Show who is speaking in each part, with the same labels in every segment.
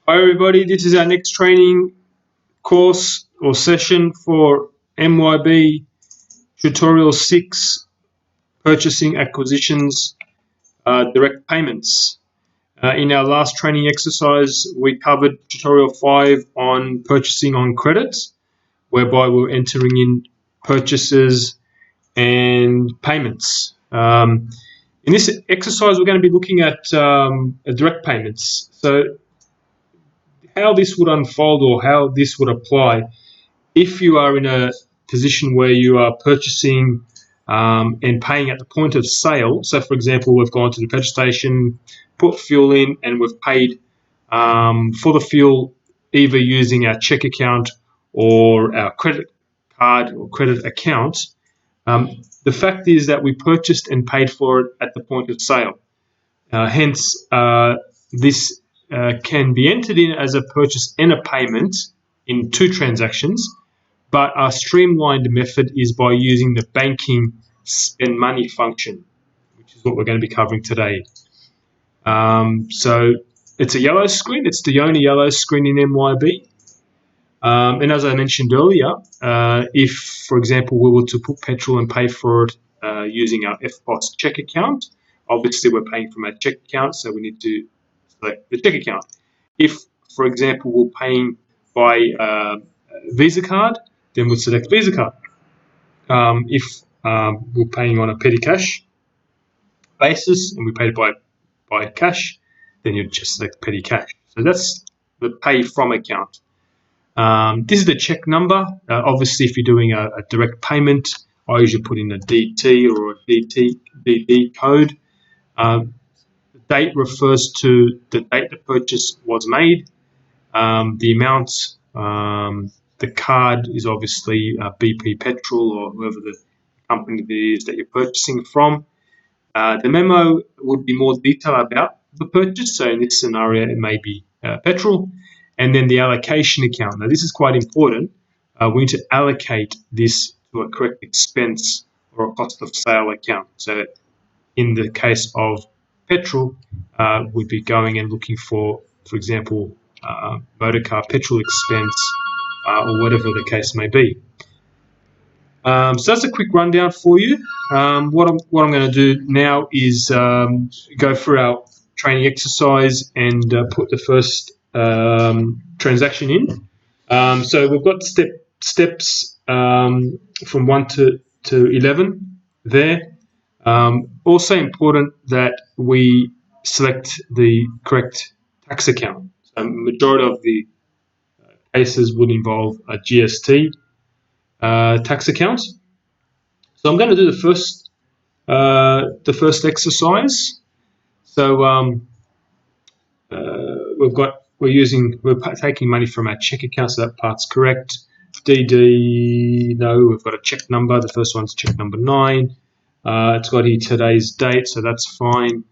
Speaker 1: Hi everybody, this is our next training course or session for MYB Tutorial 6, Purchasing Acquisitions, Direct Payments. In our last training exercise, we covered Tutorial 5 on purchasing on credit, whereby we're entering in purchases and payments. In this exercise, we're going to be looking at direct payments. So how this would unfold or how this would apply if you are in a position where you are purchasing and paying at the point of sale. So, for example, we've gone to the petrol station, put fuel in, and we've paid for the fuel either using our check account or our credit card or credit account. The fact is that we purchased and paid for it at the point of sale. Hence, this can be entered in as a purchase and a payment in two transactions, but our streamlined method is by using the banking spend money function, which is what we're going to be covering today. So it's a yellow screen. It's the only yellow screen in MYB. And as I mentioned earlier, if, for example, we were to put petrol and pay for it using our FPOS check account, obviously we're paying from our check account, so we need to select the check account. If, for example, we're paying by Visa card, then we'll select Visa card. If we're paying on a petty cash basis and we paid by cash, then you'd just select petty cash. So that's the pay from account. This is the check number. Obviously, if you're doing a direct payment, I usually put in a DT or a DD code. The date refers to the date the purchase was made. The amount, the card is obviously BP Petrol or whoever the company it is that you're purchasing from. The memo would be more detail about the purchase. So in this scenario, it may be petrol. And then the allocation account. Now, this is quite important. We need to allocate this to a correct expense or a cost of sale account. So in the case of petrol, we'd be going and looking for example, motor car petrol expense or whatever the case may be. So that's a quick rundown for you. What I'm going to do now is go through our training exercise and put the first transaction in. So we've got steps from 1 to 11 there. Also important that we select the correct tax account. So majority of the cases would involve a GST tax account. So I'm going to do the first exercise. So we're taking money from our check account, so that part's correct. DD, no, we've got a check number. The first one's check number 9. It's got here today's date, so that's fine.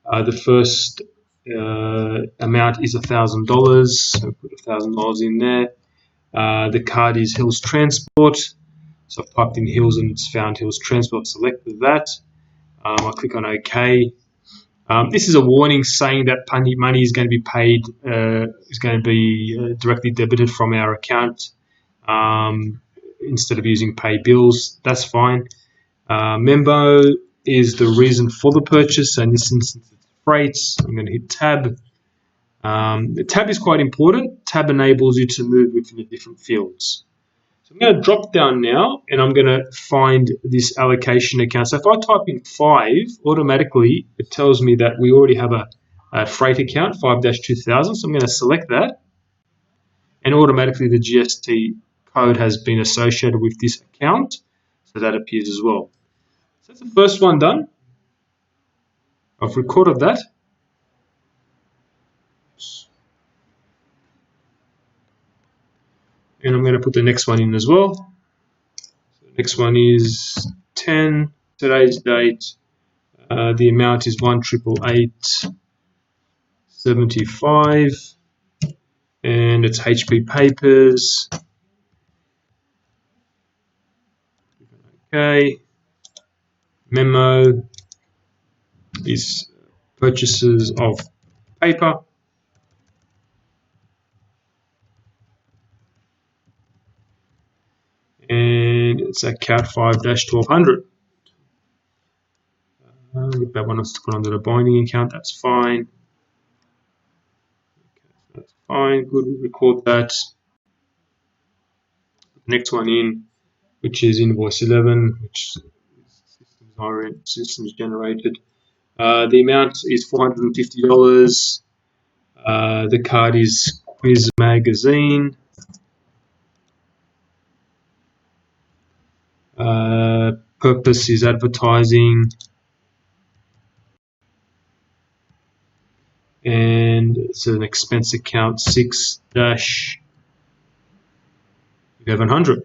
Speaker 1: The first amount is $1,000, so put $1,000 in there. The card is Hills Transport, so I've typed in Hills and it's found Hills Transport. Selected that. I click on OK. This is a warning saying that money is going to be paid, is going to be directly debited from our account instead of using pay bills. That's fine. Memo is the reason for the purchase. So in this instance, it's freight. I'm going to hit tab. The tab is quite important. Tab enables you to move within the different fields. So I'm going to drop down now and I'm going to find this allocation account. So if I type in 5, automatically it tells me that we already have a freight account, 5-2000. So I'm going to select that and automatically the GST code has been associated with this account. So that appears as well. So that's the first one done. I've recorded that. And I'm going to put the next one in as well. So the next one is 10, today's date. The amount is 1,888.75, and it's HP Papers. Okay. Memo is purchases of paper. it's account 5-1200. If that one wants to put under the binding account, that's fine. That's fine. Good. We record that. Next one in, which is invoice 11, which systems generated. The amount is $450. The card is Quiz Magazine. Purpose is advertising. And it's an expense account 6-1100.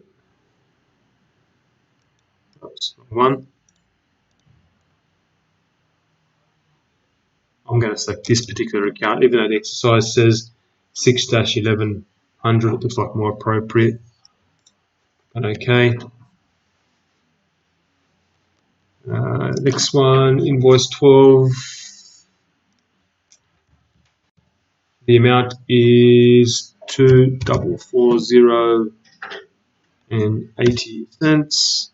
Speaker 1: Oops, one. I'm going to select this particular account, even though the exercise says 6-1100. It looks like more appropriate. But okay. Next one, invoice 12. The amount is $2,440.80.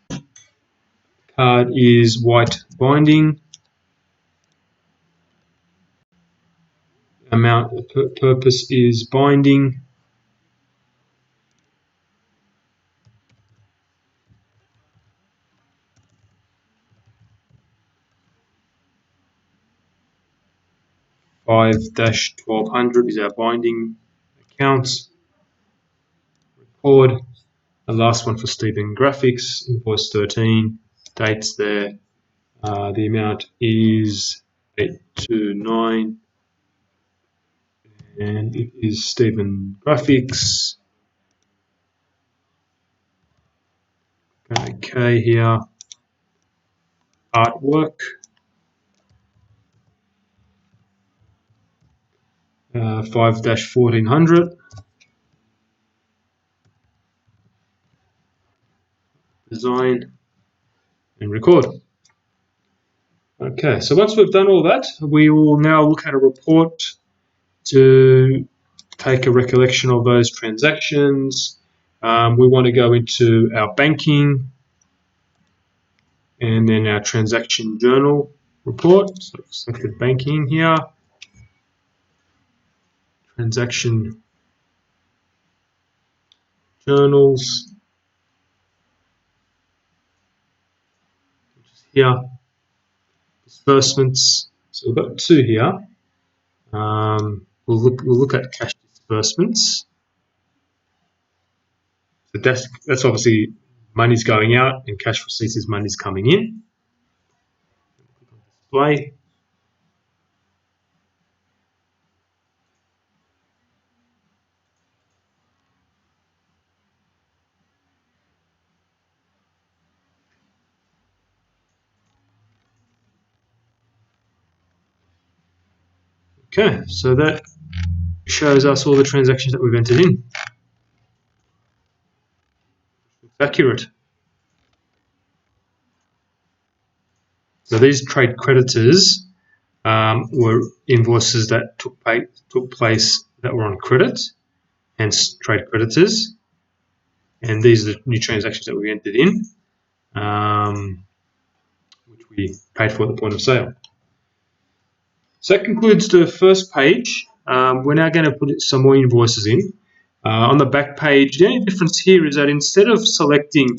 Speaker 1: Card is white binding. Amount purpose is binding. $5-1200 is our binding account. Record. The last one for Stephen Graphics, invoice 13. Dates there. The amount is 829. And it is Stephen Graphics. Okay, here. Artwork. 5-1400. Design and record. Okay, so once we've done all that, we will now look at a report to take a recollection of those transactions. We want to go into our banking and then our transaction journal report. So I've selected banking here. Transaction journals. Here, disbursements. So we've got two here. We'll look at cash disbursements. So that's obviously money's going out, and cash receipts is money's coming in. Display. Okay, so that shows us all the transactions that we've entered in. It's accurate. So these trade creditors were invoices that took place that were on credit, hence trade creditors. And these are the new transactions that we entered in, which we paid for at the point of sale. So that concludes the first page. We're now going to put some more invoices in. On the back page, the only difference here is that instead of selecting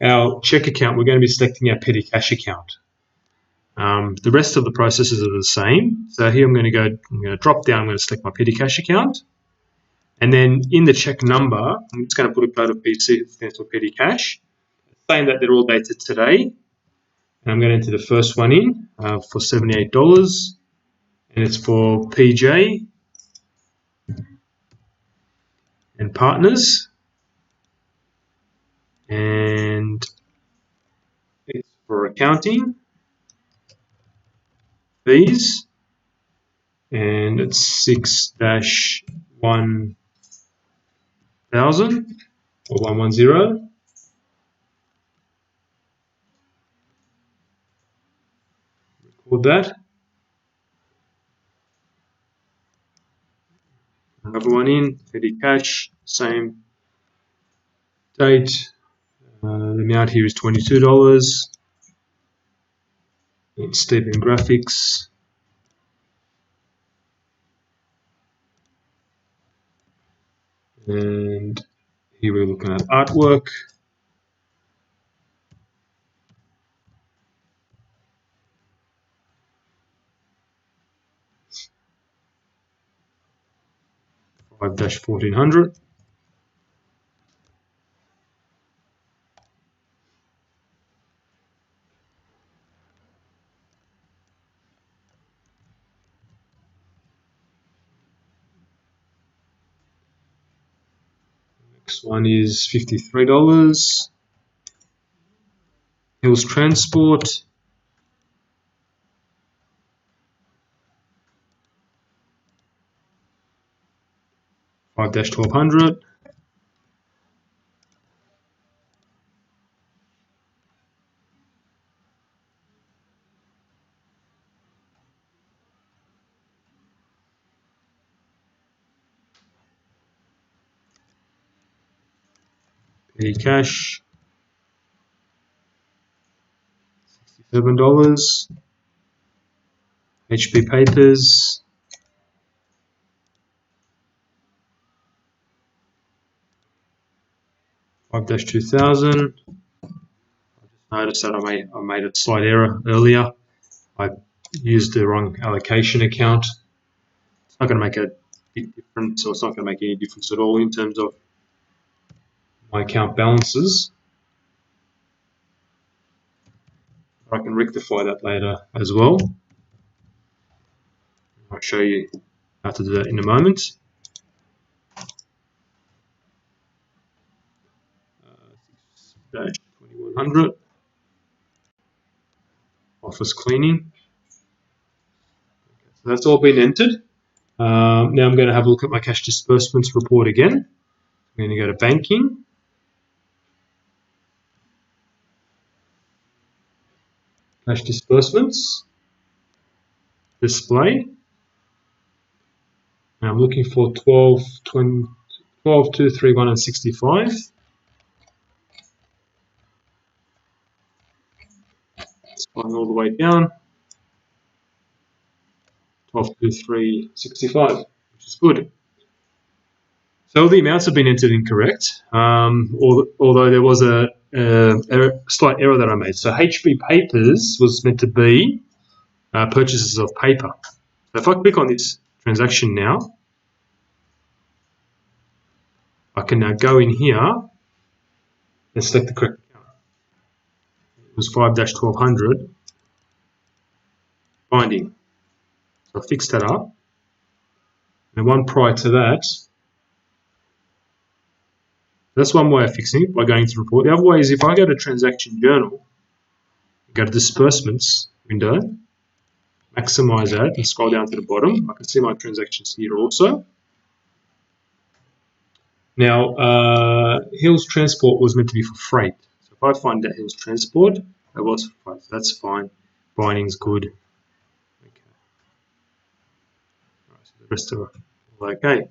Speaker 1: our check account, we're going to be selecting our petty cash account. The rest of the processes are the same. So here I'm going to drop down, I'm going to select my petty cash account. And then in the check number, I'm just going to put a code of PC that stands for petty cash, saying that they're all dated today. And I'm going to enter the first one in for $78. And it's for PJ and partners. And it's for accounting fees. And it's 6-1000 or 110. Record that. Another one in, petty cash, same date, The amount here is $22. It's Stephen Graphics. And here we're looking at artwork. $5-1400. Next one is $53. Hills Transport. $5-1200. Petty Cash. $67. HP Papers. $5-2000. Notice that I made a slight error earlier. I used the wrong allocation account. It's not going to make a big difference, or it's not going to make any difference at all in terms of my account balances. I can rectify that later as well. I'll show you how to do that in a moment. $2100. Office cleaning. So that's all been entered. Now I'm going to have a look at my cash disbursements report again. I'm going to go to banking. Cash disbursements. Display. And I'm looking for 12, 2, 3, 1, and 65. Scrolling all the way down. 12, 2, 3, 65, which is good. So the amounts have been entered incorrect, although there was a slight error that I made. So HP Papers was meant to be purchases of paper. So if I click on this transaction now, I can now go in here and select the correct account. It was $5-1200 binding. So I fixed that up. And one prior to that, that's one way of fixing it, by going to report. The other way is if I go to transaction journal, go to disbursements window, maximize that, and scroll down to the bottom. I can see my transactions here also. Now, Hills Transport was meant to be for freight. So if I find that Hills Transport, that was for freight. So that's fine. Binding's good. Okay. All right, so the rest of it, okay.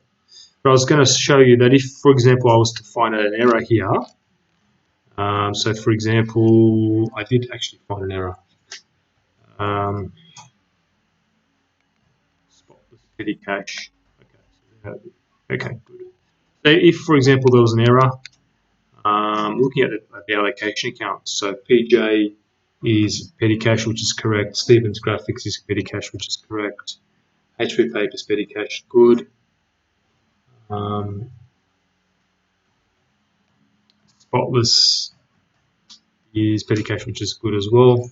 Speaker 1: But I was going to show you that if, for example, I was to find an error here. So, for example, I did actually find an error. Spotless petty cash. Okay, good. So if, for example, there was an error, looking at the allocation account, so PJ is petty cash, which is correct. Stevens Graphics is petty cash, which is correct. HP Papers petty cash, good. Spotless is petty cash, which is good as well.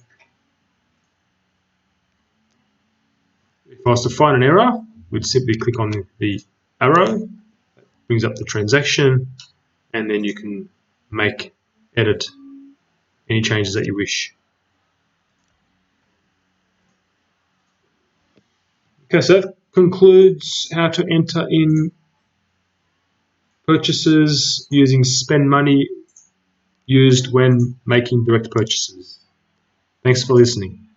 Speaker 1: If I was to find an error, we'd simply click on the arrow, that brings up the transaction, and then you can edit any changes that you wish. Okay, so that concludes how to enter in purchases using spend money used when making direct purchases. Thanks for listening.